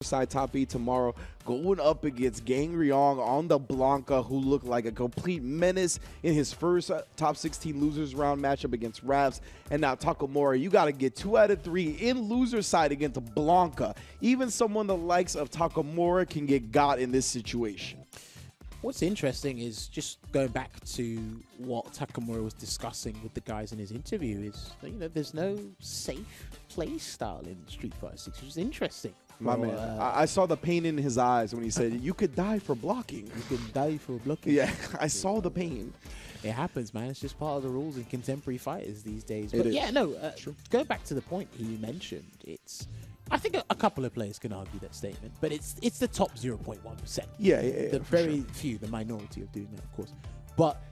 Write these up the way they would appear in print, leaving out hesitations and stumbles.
side top 8 tomorrow, going up against Gangryong on the Blanka, who looked like a complete menace in his first top 16 losers round matchup against Rass. And now Takamura, you got to get 2 out of 3 in loser side against Blanka. Even someone the likes of Takamura can get got in this situation. What's interesting is just going back to what Takamura was discussing with the guys in his interview is that, there's no safe play style in Street Fighter 6, which is interesting. My man, I saw the pain in his eyes when he said, "You could die for blocking." You could die for blocking. Yeah, I saw the pain. It happens, man. It's just part of the rules in contemporary fighters these days. It But is. yeah, no, going back to the point he mentioned, I think a couple of players can argue that statement, but it's the top 0.1%. Yeah, The very few, the minority of doing that, of course. But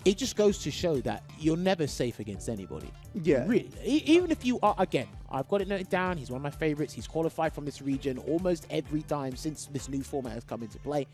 it just goes to show that you're never safe against anybody. Yeah. Really. Even if you are, again, I've got it noted down. He's one of my favorites. He's qualified from this region almost every time since this new format has come into play.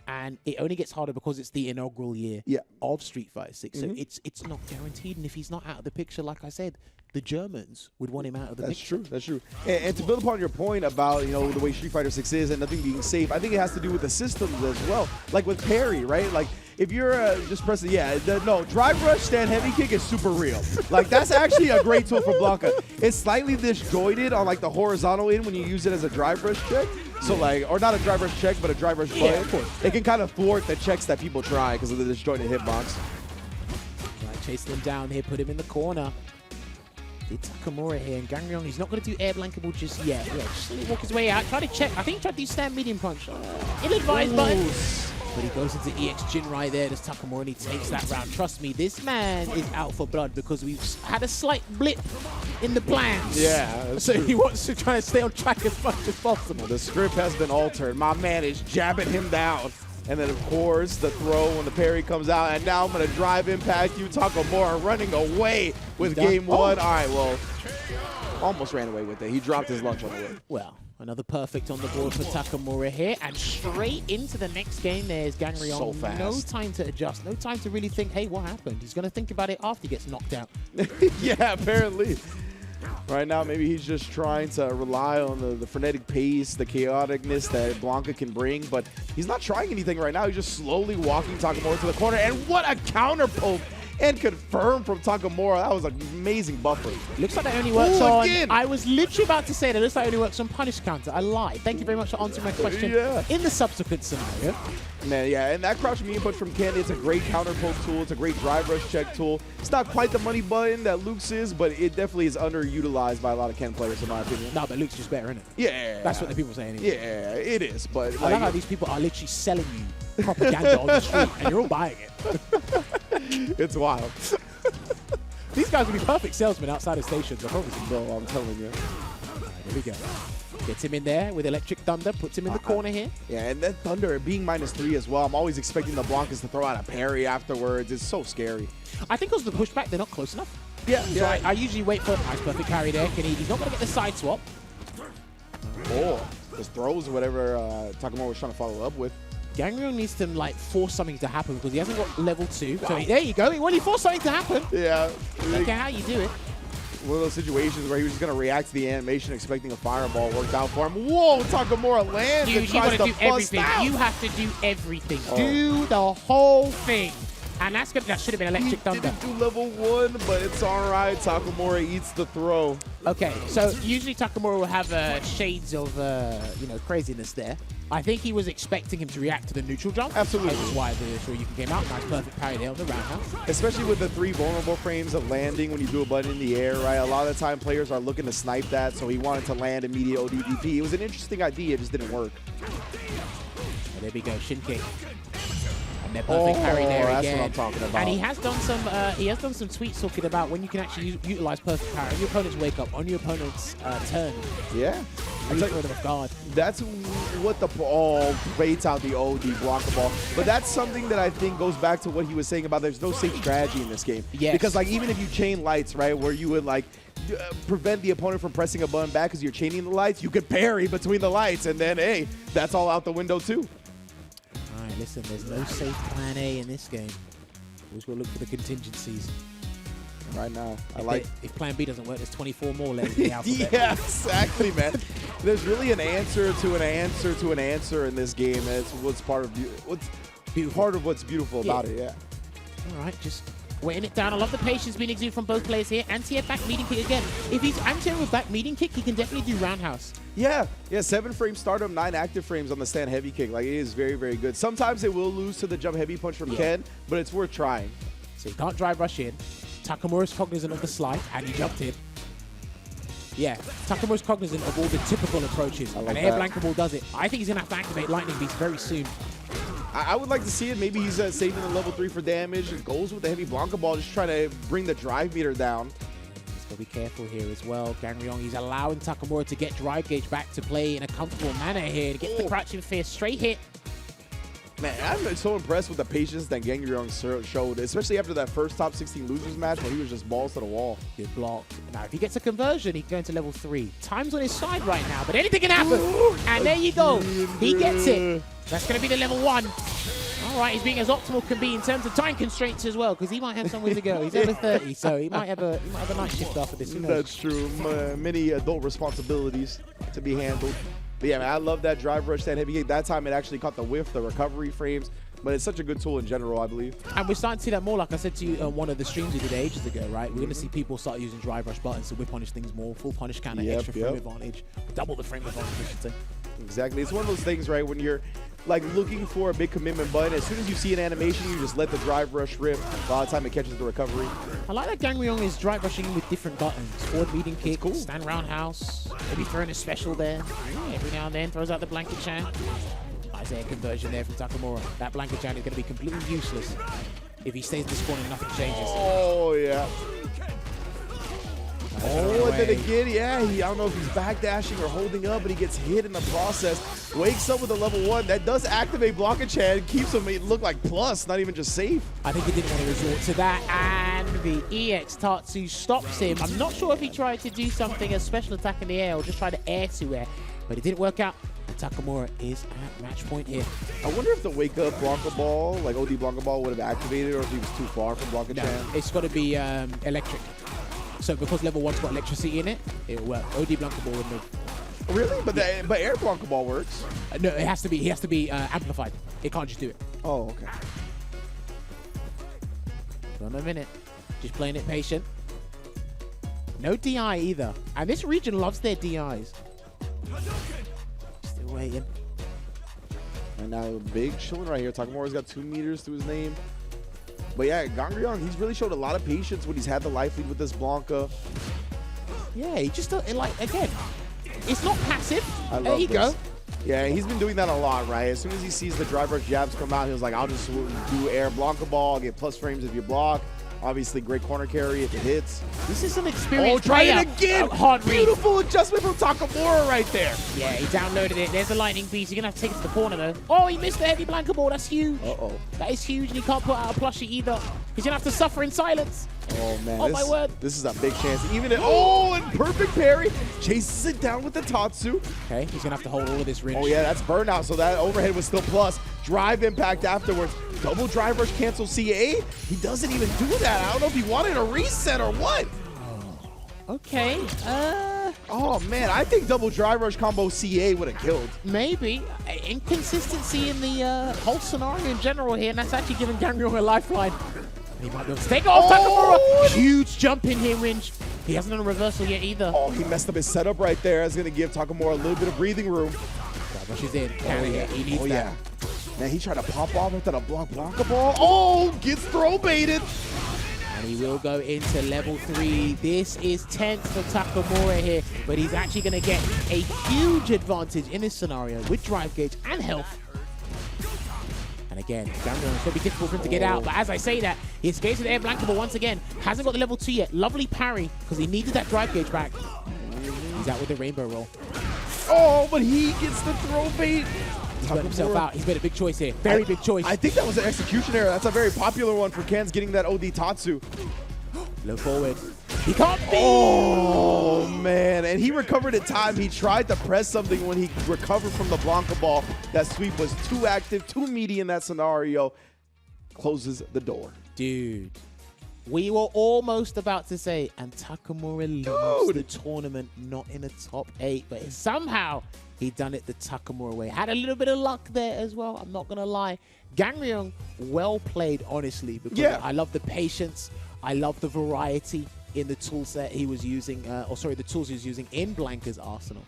And it only gets harder because it's the inaugural year of Street Fighter 6. So it's not guaranteed. And if he's not out of the picture, like I said, the Germans would want him out of the picture. That's true. And to build upon your point about, the way Street Fighter 6 is and nothing being safe, I think it has to do with the systems as well. Like with parry, right? Like if you're just pressing, drive rush, stand heavy kick is super real. Like that's actually a great tool for Blanka. It's slightly disjointed on like the horizontal end when you use it as a drive rush check. So like, or not a drive rush check, but a drive rush button. Of course. It can kind of thwart the checks that people try because of the disjointed hitbox. Right, chasing him down here, put him in the corner. It's Takamura here, and Gangryong, he's not going to do air blankable just yet. Yeah, just let him walk his way out. Try to check. I think he tried to do stand medium punch. Ill-advised button. But he goes into EX Jin right there. There's Takamura, and he takes that round. Trust me, this man is out for blood because we've had a slight blip in the plans. Yeah, so he wants to try and stay on track as much as possible. The script has been altered. My man is jabbing him down. And then, of course, the throw when the parry comes out. And now I'm going to drive impact you, Takamura, running away with game one. All right, well, almost ran away with it. He dropped his lunch on the way. Well, another perfect on the board for Takamura here. And straight into the next game, there's Gangryong. So fast. No time to adjust. No time to really think, hey, what happened? He's going to think about it after he gets knocked out. Yeah, apparently. Right now, maybe he's just trying to rely on the frenetic pace, the chaoticness that Blanka can bring, but he's not trying anything right now. He's just slowly walking Takamura to the corner, and what a counter poke and confirm from Takamura. That was an amazing buffer. Looks like that only works on... Again. I was literally about to say that it looks like it only works on punish counter. I lied. Thank you very much for answering my question in the subsequent scenario. Man, yeah, and that crouch medium punch from Ken, it's a great counter poke tool. It's a great drive rush check tool. It's not quite the money button that Luke's is, but it definitely is underutilized by a lot of Ken players, in my opinion. No, but Luke's just better, isn't it? Yeah. That's what the people say anyway. Yeah, it is, but... I love how these people are literally selling you propaganda on the street, and you're all buying it. It's wild. These guys would be perfect salesmen outside of stations, I promise you. No, I'm telling you. All right, here we go. Gets him in there with Electric Thunder, puts him in the corner here. Yeah, and then Thunder being -3 as well. I'm always expecting the Blankas to throw out a parry afterwards. It's so scary. I think because of the pushback, they're not close enough. Yeah, So I usually wait for a nice perfect parry there. He's not going to get the side swap. Or just throws whatever Takamura was trying to follow up with. Gangryong needs to force something to happen because he hasn't got level 2. Wow. So there you go. Well, he forced something to happen. Yeah. Look at how you do it. One of those situations where he was just going to react to the animation expecting a fireball. Worked out for him. Whoa, Takamura lands and tries to do bust everything. out. You have to do everything. Do the whole thing. And that should have been Electric Thunder. Didn't do level 1, but it's all right. Takamura eats the throw. Okay, so usually Takamura will have shades of craziness there. I think he was expecting him to react to the neutral jump. Absolutely. Which is why the Shoryuken came out. Nice perfect parry there on the roundhouse. Especially with the 3 vulnerable frames of landing when you do a button in the air, right? A lot of the time players are looking to snipe that, so he wanted to land immediate ODDP. It was an interesting idea, it just didn't work. Oh, there we go, shin kick. And their perfect parry there that's again. what I'm talking about. And he has done some tweets talking about when you can actually utilize perfect parry on your opponent's wake up, on your opponent's turn. Yeah. And you throw them off guard. That's what the ball baits out the OD blocker ball. But that's something that I think goes back to what he was saying about there's no safe strategy in this game. Yes. Because like even if you chain lights, right, where you would like prevent the opponent from pressing a button back because you're chaining the lights, you could parry between the lights, and then hey, that's all out the window too. All right, listen, there's no safe plan A in this game. Always got to look for the contingencies. Right now, If plan B doesn't work, there's 24 more letters in the alphabet. Yeah, exactly, man. there's really an answer to an answer to an answer in this game. That's what's part of what's beautiful about it. Yeah. All right, just weighing it down. I love the patience being exuded from both players here. Anti-air back meeting kick again. If he's anti-air with back meeting kick, he can definitely do roundhouse. Yeah, 7 frame stardom, 9 active frames on the stand heavy kick. Like, it is very, very good. Sometimes it will lose to the jump heavy punch from Ken, but it's worth trying. So you can't drive rush in. Takamura's cognizant of the slide, and he jumped in. Yeah, Takamura's cognizant of all the typical approaches, and Air Blanka Ball does it. I think he's going to have to activate Lightning Beast very soon. I would like to see it. Maybe he's saving the level 3 for damage. It goes with the heavy Blanka Ball, just trying to bring the drive meter down. He's got to be careful here as well. Gangryong, he's allowing Takamura to get drive gauge back to play in a comfortable manner here. To get the crouching fear straight hit. Man, I'm so impressed with the patience that Gangryong showed, especially after that first top 16 losers match where he was just balls to the wall. Good block. Now, if he gets a conversion, he can go into level 3. Time's on his side right now, but anything can happen. And there you go. He gets it. That's going to be the level 1. All right, he's being as optimal can be in terms of time constraints as well, because he might have somewhere to go. He's over 30, so he might have a night shift after this. Who knows? That's true. Many adult responsibilities to be handled. But yeah, man, I love that drive rush, that heavy kick. That time it actually caught the whiff, the recovery frames. But it's such a good tool in general, I believe. And we're starting to see that more, like I said to you on one of the streams we did ages ago, right? We're going to see people start using drive rush buttons to whip punish things more. Full punish counter, extra frame advantage. Double the frame advantage, I should say. Exactly. It's one of those things, right, when you're like looking for a big commitment button, as soon as you see an animation, you just let the drive rush rip. By the time it catches the recovery. I like that Gangryong is drive rushing with different buttons. Forward meeting kick, cool. Stand roundhouse, maybe throwing a special there. Every now and then throws out the blanket chan. Nice air conversion there from Takamura. That blanket chan is going to be completely useless if he stays this corner and nothing changes. Oh, yeah. Oh, and then again, yeah, I don't know if he's backdashing or holding up, but he gets hit in the process. Wakes up with a level 1. That does activate Blanka Chan. Keeps him, it look like plus, not even just safe. I think he didn't want to resort to that, and the EX Tatsu stops him. I'm not sure if he tried to do something, a special attack in the air, or just try to air to air, but it didn't work out. And Takamura is at match point here. I wonder if the wake up Blanka Ball, like OD Blanka Ball, would have activated, or if he was too far from Blanka Chan. No, it's got to be electric. So because level 1's got electricity in it, it'll work. OD Blanka Ball would move. Really? But air Blanka Ball works. No, it has to be. He has to be amplified. It can't just do it. Oh, okay. Hold on a minute. Just playing it patient. No DI either. And this region loves their DIs. Still waiting. And now big chilling right here. Takamura's got 2 meters to his name. But yeah, Gangryong, he's really showed a lot of patience when he's had the life lead with this Blanka. Yeah, he just, like, again, it's not passive. There you go. Yeah, he's been doing that a lot, right? As soon as he sees the drive rush jabs come out, he was like, I'll just do air Blanka Ball, get plus frames if you block. Obviously, great corner carry if it hits. This is an experience. Oh, try it again. Hard read. Beautiful adjustment from Takamura right there. Yeah, he downloaded it. There's the lightning beast. You're going to have to take it to the corner, though. Oh, he missed the heavy Blanka Ball. That's huge. Uh-oh. That is huge, and he can't put out a plushie either. He's going to have to suffer in silence. Oh, man. Oh, my word. This is a big chance. Even and perfect parry. Chases it down with the Tatsu. Okay, he's going to have to hold all of this range. Oh, yeah, that's burnout, so that overhead was still plus. Drive impact afterwards. Double drive rush cancel CA. He doesn't even do that. I don't know if he wanted a reset or what. Okay. Oh, man, I think double drive rush combo CA would have killed. Maybe. Inconsistency in the whole scenario in general here, and that's actually giving Gangryong a lifeline. He might be able to take off Takamura. Huge jump in here, Ringe. He hasn't done a reversal yet either. Oh, he messed up his setup right there. That's going to give Takamura a little bit of breathing room. Drive rush is in. He needs that. Yeah. Man, he tried to pop off after the Blanka Ball. Oh, gets throw baited. And he will go into level 3. This is tense for Takamura here, but he's actually going to get a huge advantage in this scenario with drive gauge and health. And again, Gangryong, it's going to be difficult for him to get out, but as I say that, he escapes with air Blanka Ball once again. Hasn't got the level 2 yet. Lovely parry, because he needed that drive gauge back. He's out with the rainbow roll. Oh, but he gets the throw bait. He's got himself out. He's made a big choice here. Very big choice. I think that was an execution error. That's a very popular one for Ken's getting that OD Tatsu. Low forward. He can't beat. Oh, man. And he recovered in time. He tried to press something when he recovered from the Blanka Ball. That sweep was too active, too meaty in that scenario. Closes the door. Dude. We were almost about to say, and Takamura leaves the tournament not in the top 8, but somehow he done it the Takamura way. Had a little bit of luck there as well, I'm not going to lie. Gangryong, well played, honestly, because I love the patience, I love the variety in the tool set he was using, the tools he was using in Blanka's arsenal.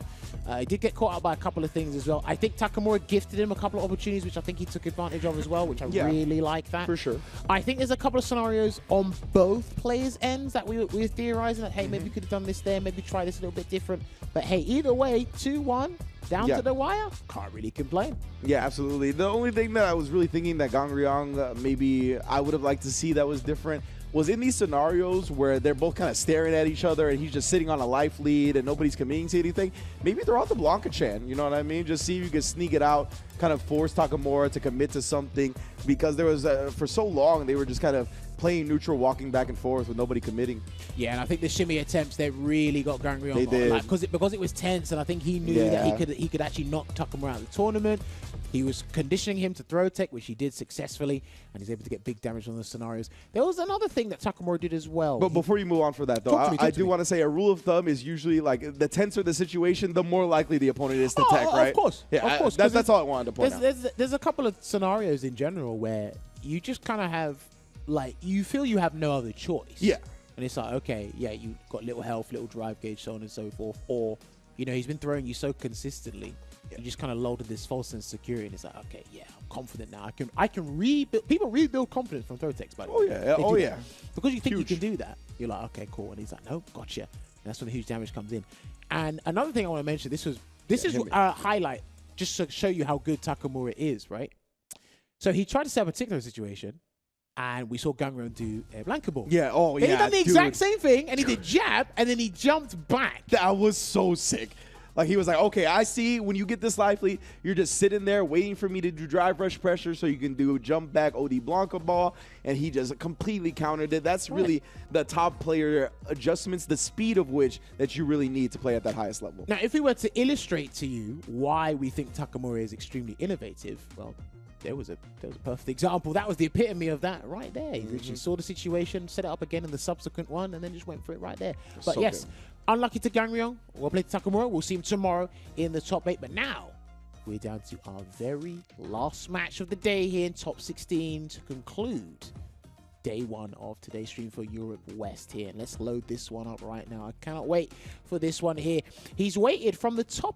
He did get caught out by a couple of things as well. I think Takamura gifted him a couple of opportunities, which I think he took advantage of as well, which I really like that. For sure. I think there's a couple of scenarios on both players' ends that we were theorizing that, hey, maybe we could have done this there, maybe try this a little bit different. But hey, either way, 2-1, down to the wire, can't really complain. Yeah, absolutely. The only thing that I was really thinking that Gangryong maybe I would have liked to see that was different was in these scenarios where they're both kind of staring at each other and he's just sitting on a life lead and nobody's committing to anything, maybe throw out the Blanka Chan, you know what I mean? Just see if you can sneak it out, kind of force Takamura to commit to something, because there was, for so long, they were just kind of playing neutral, walking back and forth with nobody committing. Yeah, and I think the shimmy attempts, they really got Gangryong. They did. Because it was tense, and I think he knew that he could actually knock Takamura out of the tournament. He was conditioning him to throw tech, which he did successfully, and he's able to get big damage on the scenarios. There was another thing that Takamura did as well. But before you move on for that, though, I do want to say a rule of thumb is usually like the tenser the situation, the more likely the opponent is to tech, right? Of course. Yeah, of course. That's all I wanted to point out. There's a couple of scenarios in general where you just kind of have, like, you feel you have no other choice. Yeah. And it's like, okay, yeah, you got little health, little drive gauge, so on and so forth. Or, you know, he's been throwing you so consistently. You just kind of loaded this false sense of security, and it's like, okay, yeah, I'm confident now. I can rebuild. People rebuild confidence from throw techs, by the way. Oh yeah. Because you think you can do that, you're like, okay, cool. And he's like, no, gotcha. And that's when the huge damage comes in. And another thing I want to mention, this is a highlight just to show you how good Takamura is, right? So he tried to set up a particular situation, and we saw Gangryong do a Blanka ball. Yeah, then he done the exact same thing, and he did jab, and then he jumped back. That was so sick. Like, he was like, okay, I see when you get this life lead, you're just sitting there waiting for me to do drive rush pressure so you can do jump back OD Blanka ball, and he just completely countered it. That's really the top player adjustments, the speed of which that you really need to play at that highest level. Now, if we were to illustrate to you why we think Takamura is extremely innovative, well, there was a perfect example. That was the epitome of that right there. He literally saw the situation, set it up again in the subsequent one, and then just went for it right there. But yes, unlucky to Gangryong. We'll play Takamura. We'll see him tomorrow in the top 8. But now, we're down to our very last match of the day here in top 16 to conclude day 1 of today's stream for Europe West here. And let's load this one up right now. I cannot wait for this one here. He's weighted from the top